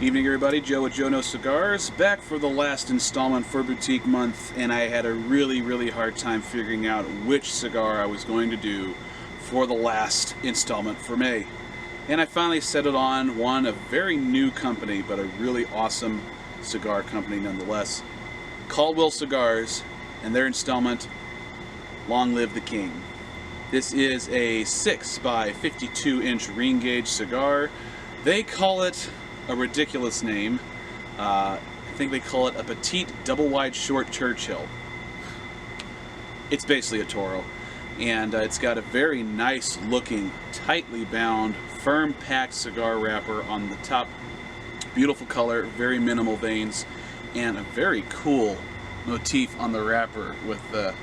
Evening everybody, Joe with Jonose Cigars, back for the last installment for Boutique Month, and I had a really hard time figuring out which cigar I was going to do for the last installment for May. And I finally settled on one, a very new company, but a really awesome cigar company nonetheless. Caldwell Cigars, and their installment, Long Live the King. This is a 6 by 52 inch ring gauge cigar. They call it a ridiculous name. I think they call it a petite double wide short Churchill. It's basically a Toro, and it's got a very nice looking, tightly bound, firm packed cigar wrapper on the top. Beautiful color, very minimal veins, and a very cool motif on the wrapper with the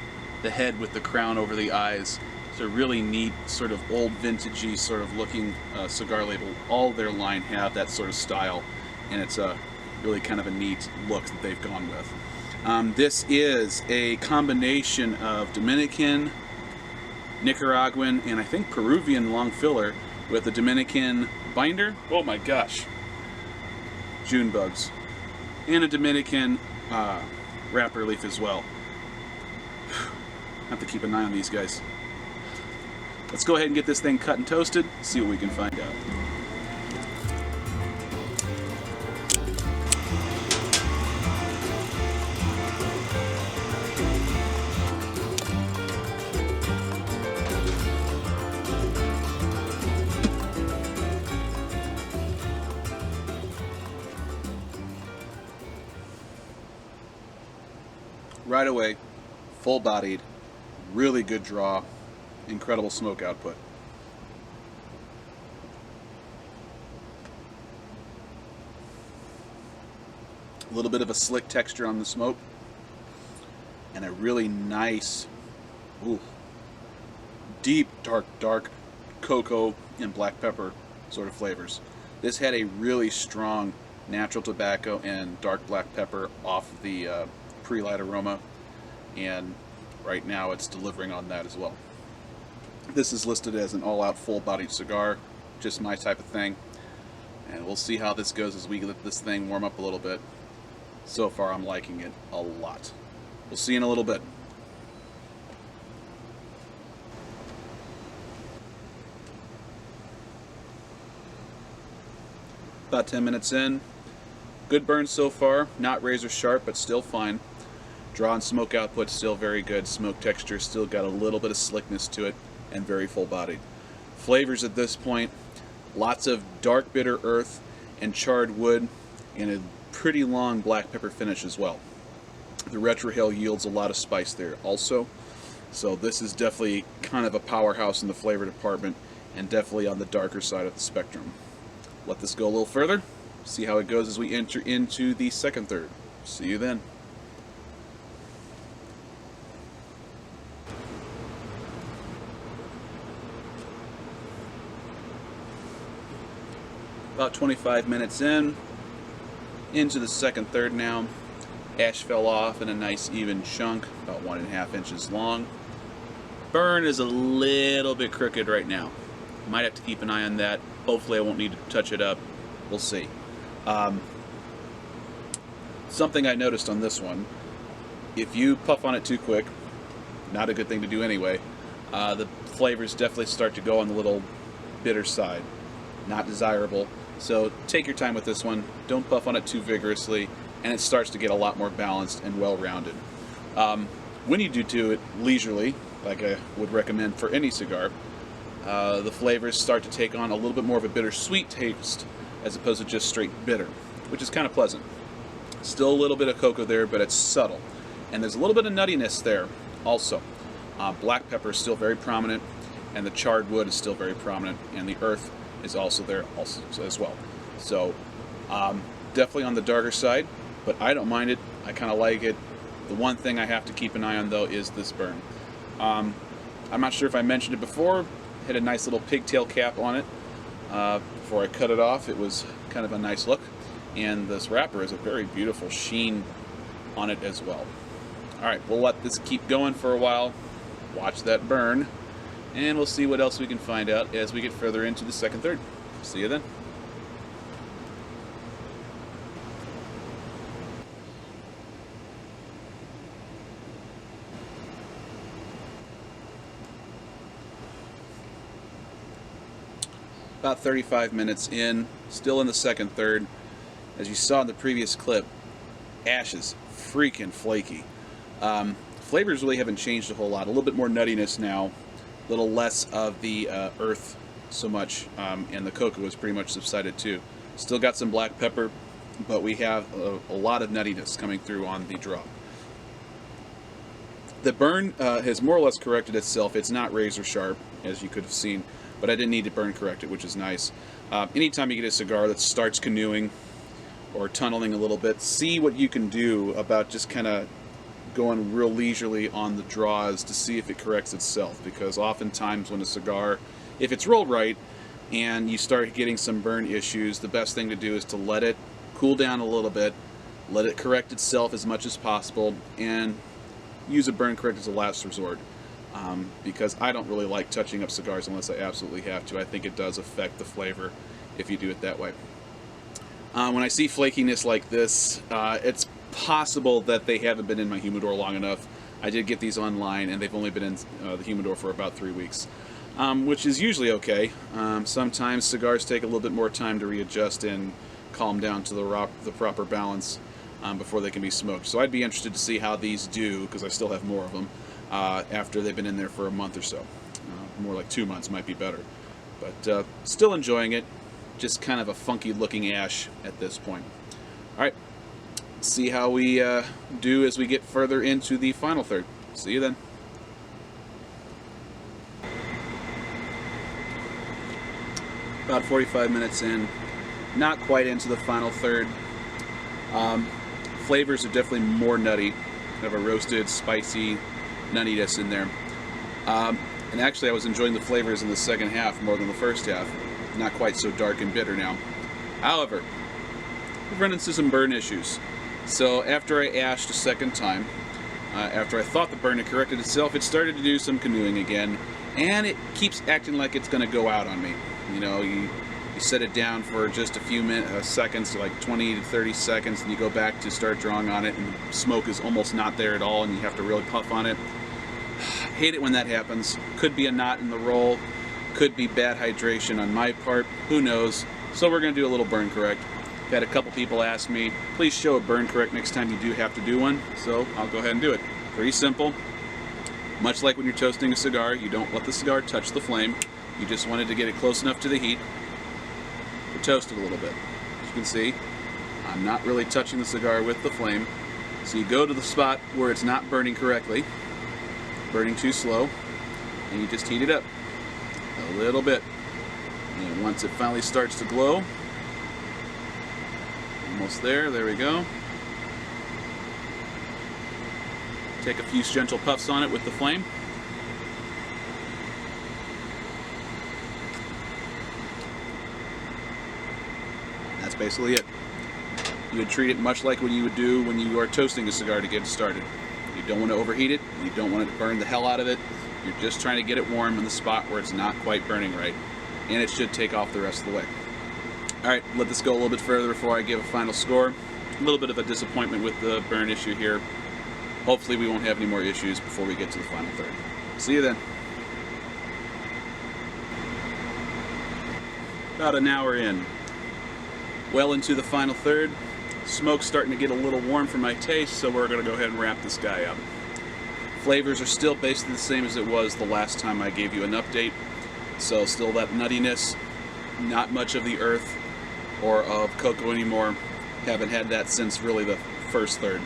head with the crown over the eyes. It's a really neat, sort of old vintagey sort of looking cigar label. All their line have that sort of style, and it's a really kind of a neat look that they've gone with. This is a combination of Dominican, Nicaraguan, and I think Peruvian long filler with a Dominican binder. Oh my gosh, June bugs, and a Dominican wrapper leaf as well. Have to keep an eye on these guys. Let's go ahead and get this thing cut and toasted, see what we can find out. Right away, full-bodied, really good draw, incredible smoke output. A little bit of a slick texture on the smoke, and a really nice, deep, dark cocoa and black pepper sort of flavors. This had a really strong natural tobacco and dark black pepper off the pre-light aroma, and right now it's delivering on that as well. This is listed as an all-out full-bodied cigar, just my type of thing, and we'll see how this goes as we let this thing warm up a little bit. So far I'm liking it a lot. We'll see in a little bit. About 10 minutes in. Good burn so far, not razor sharp, but still fine. Draw and smoke output still very good. Smoke texture still got a little bit of slickness to it, and very full-bodied. Flavors at this point, lots of dark bitter earth and charred wood, and a pretty long black pepper finish as well. The retrohale yields a lot of spice there also, so this is definitely kind of a powerhouse in the flavor department, and definitely on the darker side of the spectrum. Let this go a little further, see how it goes as we enter into the second third. See you then. About 25 minutes into the second third now. Ash fell off in a nice even chunk, about 1.5 inches long. Burn is a little bit crooked right now. Might have to keep an eye on that. Hopefully I won't need to touch it up. We'll see. Something I noticed on this one, if you puff on it too quick, not a good thing to do anyway, the flavors definitely start to go on the little bitter side. Not desirable. So take your time with this one, don't puff on it too vigorously, and it starts to get a lot more balanced and well-rounded. When you do it leisurely, like I would recommend for any cigar, the flavors start to take on a little bit more of a bittersweet taste as opposed to just straight bitter, which is kind of pleasant. Still a little bit of cocoa there, but it's subtle. And there's a little bit of nuttiness there also. Black pepper is still very prominent, and the charred wood is still very prominent, and the earth is also there also as well. So definitely on the darker side, but I don't mind it. I kind of like it. The one thing I have to keep an eye on though is this burn. I'm not sure if I mentioned it before. Had a nice little pigtail cap on it before I cut it off. It was kind of a nice look, and this wrapper has a very beautiful sheen on it as well. Alright, we'll let this keep going for a while. Watch that burn, and we'll see what else we can find out as we get further into the second third. See you then. About 35 minutes in, still in the second third. As you saw in the previous clip, ash is freaking flaky. Flavors really haven't changed a whole lot. A little bit more nuttiness now, a little less of the earth so much, and the cocoa has pretty much subsided too. Still got some black pepper, but we have a lot of nuttiness coming through on the draw. The burn has more or less corrected itself. It's not razor sharp, as you could have seen, but I didn't need to burn correct it, which is nice. Anytime you get a cigar that starts canoeing or tunneling a little bit, see what you can do about just kind of going real leisurely on the draws to see if it corrects itself, because oftentimes when a cigar, if it's rolled right and you start getting some burn issues, the best thing to do is to let it cool down a little bit, let it correct itself as much as possible, and use a burn correct as a last resort. Because I don't really like touching up cigars unless I absolutely have to. I think it does affect the flavor if you do it that way. When I see flakiness like this, it's possible that they haven't been in my humidor long enough. I did get these online, and they've only been in the humidor for about 3 weeks, which is usually okay. Sometimes cigars take a little bit more time to readjust and calm down to the proper balance before they can be smoked. So I'd be interested to see how these do, because I still have more of them, after they've been in there for a month or so. More like 2 months might be better. But still enjoying it. Just kind of a funky looking ash at this point. Alright, see how we do as we get further into the final third. See you then. About 45 minutes in, not quite into the final third. Flavors are definitely more nutty. Have a roasted, spicy nuttiness in there. And actually I was enjoying the flavors in the second half more than the first half. Not quite so dark and bitter now. However, we've run into some burn issues. So after I ashed a second time, after I thought the burn had corrected itself, it started to do some canoeing again, and it keeps acting like it's going to go out on me. You know, you set it down for just a few seconds, like 20 to 30 seconds, and you go back to start drawing on it, and the smoke is almost not there at all, and you have to really puff on it. Hate it when that happens. Could be a knot in the roll. Could be bad hydration on my part, who knows. So we're going to do a little burn correct. I've had a couple people ask me, please show a burn correct next time you do have to do one, so I'll go ahead and do it. Pretty simple. Much like when you're toasting a cigar, you don't let the cigar touch the flame. You just wanted to get it close enough to the heat to toast it a little bit. As you can see, I'm not really touching the cigar with the flame. So you go to the spot where it's not burning correctly, burning too slow, and you just heat it up a little bit. And once it finally starts to glow, almost there we go. Take a few gentle puffs on it with the flame. That's basically it. You would treat it much like what you would do when you are toasting a cigar to get it started. You don't want to overheat it, you don't want it to burn the hell out of it. You're just trying to get it warm in the spot where it's not quite burning right. And it should take off the rest of the way. Alright, let this go a little bit further before I give a final score. A little bit of a disappointment with the burn issue here. Hopefully we won't have any more issues before we get to the final third. See you then. About an hour in. Well into the final third. Smoke's starting to get a little warm for my taste, so we're going to go ahead and wrap this guy up. Flavors are still basically the same as it was the last time I gave you an update. So still that nuttiness, not much of the earth or of cocoa anymore. Haven't had that since really the first third.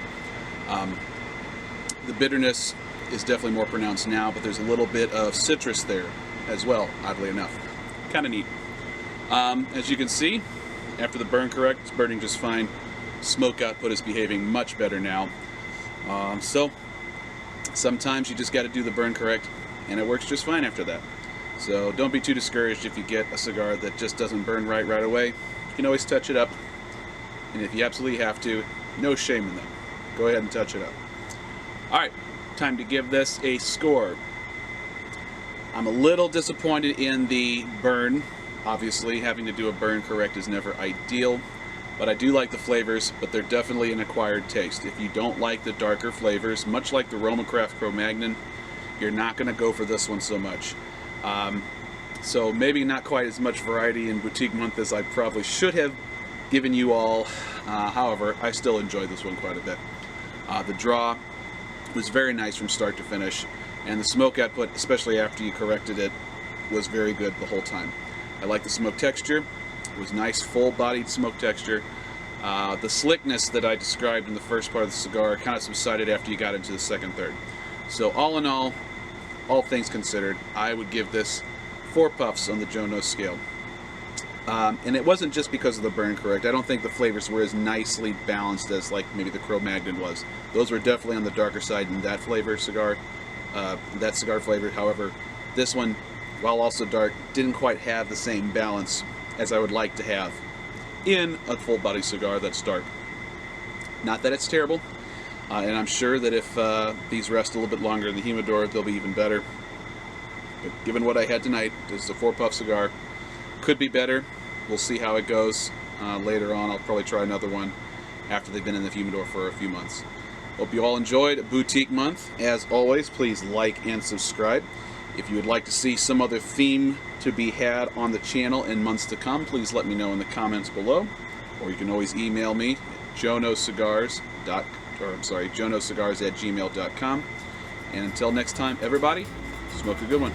The bitterness is definitely more pronounced now, but there's a little bit of citrus there as well, oddly enough. Kind of neat. As you can see, after the burn correct, it's burning just fine. Smoke output is behaving much better now. So sometimes you just got to do the burn correct, and it works just fine after that. So don't be too discouraged if you get a cigar that just doesn't burn right away. You can always touch it up, and if you absolutely have to, no shame in that. Go ahead and touch it up. Alright, time to give this a score. I'm a little disappointed in the burn. Obviously, having to do a burn correct is never ideal, but I do like the flavors, but they're definitely an acquired taste. If you don't like the darker flavors, much like the Roma Craft Cro-Magnon, you're not going to go for this one so much. So maybe not quite as much variety in Boutique Month as I probably should have given you all. However, I still enjoyed this one quite a bit. The draw was very nice from start to finish, and the smoke output, especially after you corrected it, was very good the whole time. I like the smoke texture. It was nice, full-bodied smoke texture. The slickness that I described in the first part of the cigar kind of subsided after you got into the second, third. So all in all things considered, I would give this 4 puffs on the Jonose scale. And it wasn't just because of the burn correct. I don't think the flavors were as nicely balanced as like maybe the Cro-Magnon was. Those were definitely on the darker side in that flavor cigar, that cigar flavor. However, this one, while also dark, didn't quite have the same balance as I would like to have in a full-body cigar that's dark. Not that it's terrible, and I'm sure that if these rest a little bit longer in the humidor, they'll be even better. But given what I had tonight, this is a 4-puff cigar. Could be better. We'll see how it goes later on. I'll probably try another one after they've been in the humidor for a few months. Hope you all enjoyed Boutique Month. As always, please like and subscribe. If you would like to see some other theme to be had on the channel in months to come, please let me know in the comments below. Or you can always email me at jonosecigars@gmail.com. And until next time, everybody, smoke a good one.